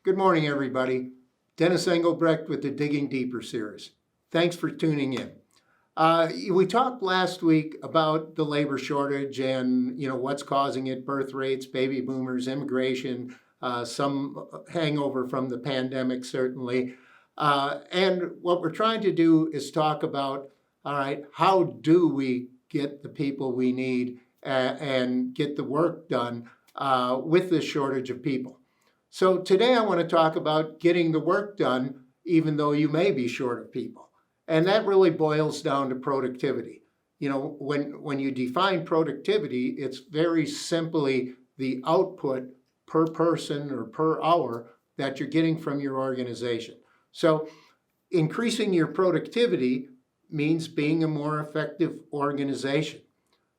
Good morning, everybody. Dennis Engelbrecht with the Digging Deeper series. Thanks for tuning in. We talked last week about the labor shortage and what's causing it: birth rates, baby boomers, immigration, some hangover from the pandemic, certainly. And what we're trying to do is talk about, all right, how do we get the people we need and get the work done with this shortage of people? So today I want to talk about getting the work done even though you may be short of people. And that really boils down to productivity. When you define productivity, it's very simply the output per person or per hour that you're getting from your organization. So increasing your productivity means being a more effective organization.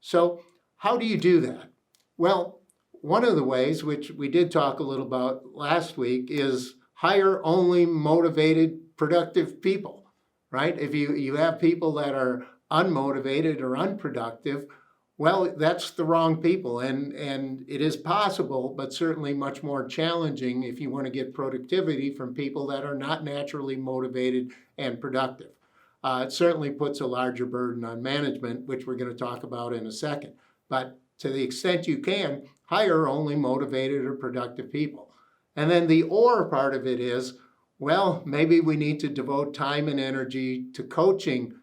So how do you do that? Well, one of the ways, which we did talk a little about last week, is hire only motivated, productive people, right? If you have people that are unmotivated or unproductive, well, that's the wrong people. And it is possible, but certainly much more challenging if you want to get productivity from people that are not naturally motivated and productive. It certainly puts a larger burden on management, which we're going to talk about in a second. But to the extent you can, hire only motivated or productive people. And then the or part of it is, well, maybe we need to devote time and energy to coaching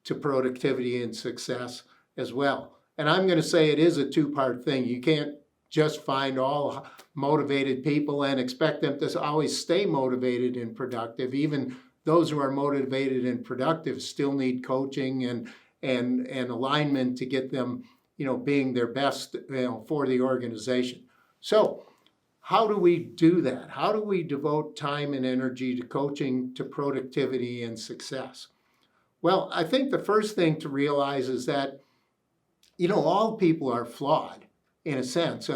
to productivity and success as well. And I'm going to say it is a two-part thing. You can't just find all motivated people and expect them to always stay motivated and productive. Even those who are motivated and productive still need coaching and alignment to get them being their best, for the organization. So how do we do that? How do we devote time and energy to coaching, to productivity and success? Well, I think the first thing to realize is that, all people are flawed in a sense.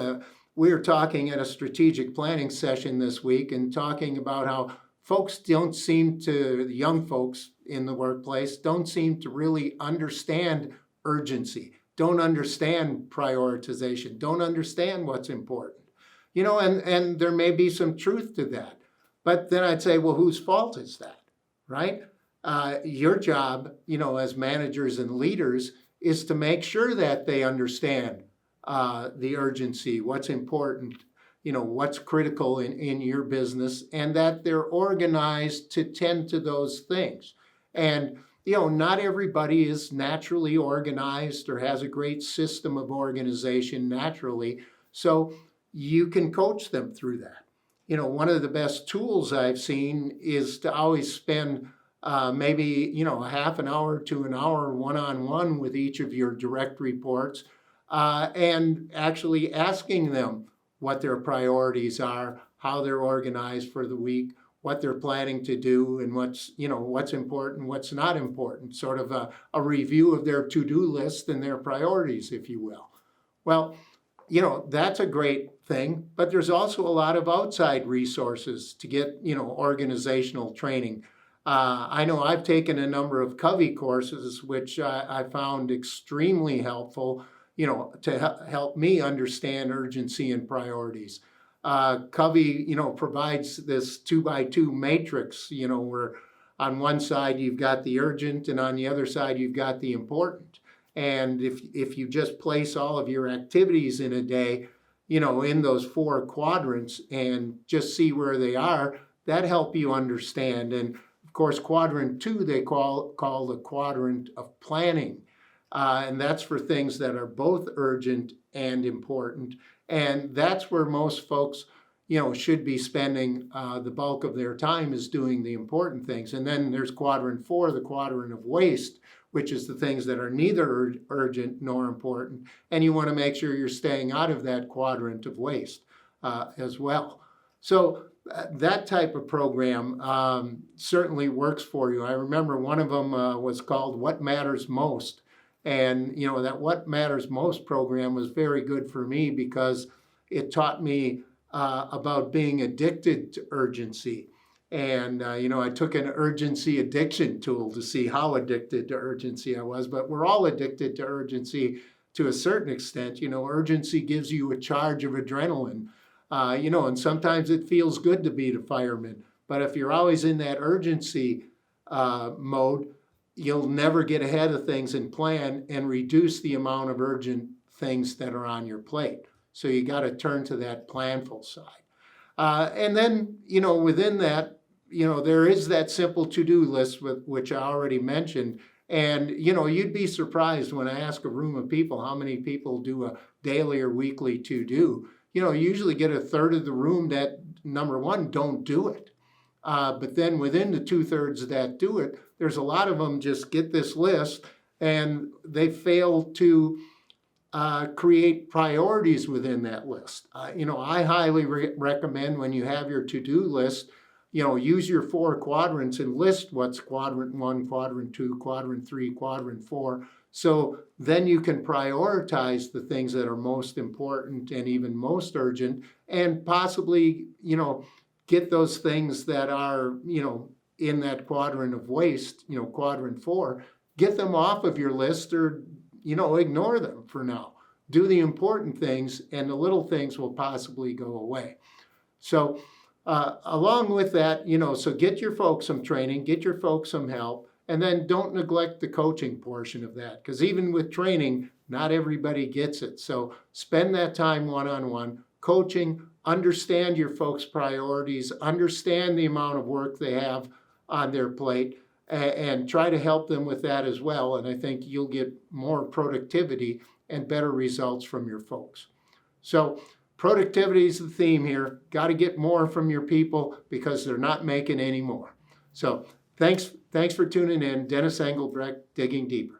We were talking at a strategic planning session this week and talking about how the young folks in the workplace don't seem to really understand urgency, don't understand prioritization, don't understand what's important. And there may be some truth to that. But then I'd say, well, whose fault is that, right? Your job, as managers and leaders, is to make sure that they understand the urgency, what's important, what's critical in your business, and that they're organized to tend to those things. And not everybody is naturally organized or has a great system of organization naturally. So you can coach them through that. One of the best tools I've seen is to always spend maybe, a half an hour to an hour one-on-one with each of your direct reports and actually asking them what their priorities are, how they're organized for the week, what they're planning to do, and what's important, what's not important, sort of a review of their to-do list and their priorities, if you will. Well, that's a great thing, but there's also a lot of outside resources to get, organizational training. I know I've taken a number of Covey courses, which I found extremely helpful, to help me understand urgency and priorities. Covey, provides this 2x2 matrix, where on one side you've got the urgent and on the other side you've got the important. And if you just place all of your activities in a day, in those four quadrants and just see where they are, that help you understand. And of course, quadrant 2, they call the Quadrant of Planning. And that's for things that are both urgent and important. And that's where most folks, should be spending the bulk of their time, is doing the important things. And then there's quadrant 4, the Quadrant of Waste, which is the things that are neither urgent nor important. And you want to make sure you're staying out of that quadrant of waste as well. So that type of program certainly works for you. I remember one of them was called What Matters Most. And, that What Matters Most program was very good for me because it taught me about being addicted to urgency. And, I took an urgency addiction tool to see how addicted to urgency I was. But we're all addicted to urgency to a certain extent. Urgency gives you a charge of adrenaline. And sometimes it feels good to be the fireman. But if you're always in that urgency mode, you'll never get ahead of things and plan and reduce the amount of urgent things that are on your plate. So you got to turn to that planful side. And then, within that, there is that simple to-do list, which I already mentioned. And, you'd be surprised when I ask a room of people how many people do a daily or weekly to-do. You usually get a third of the room that, number one, don't do it. But then within the 2/3 that do it, there's a lot of them just get this list and they fail to create priorities within that list. I highly recommend when you have your to-do list, use your 4 quadrants and list what's quadrant 1, quadrant 2, quadrant 3, quadrant 4. So then you can prioritize the things that are most important and even most urgent, and possibly, get those things that are, in that quadrant of waste, quadrant 4, get them off of your list or, ignore them for now. Do the important things and the little things will possibly go away. So along with that, so get your folks some training, get your folks some help, and then don't neglect the coaching portion of that, because even with training, not everybody gets it. So spend that time one-on-one coaching, understand your folks' priorities, understand the amount of work they have on their plate, and try to help them with that as well. And I think you'll get more productivity and better results from your folks. So productivity is the theme here. Got to get more from your people because they're not making any more. So thanks for tuning in. Dennis Engelbrecht, Digging Deeper.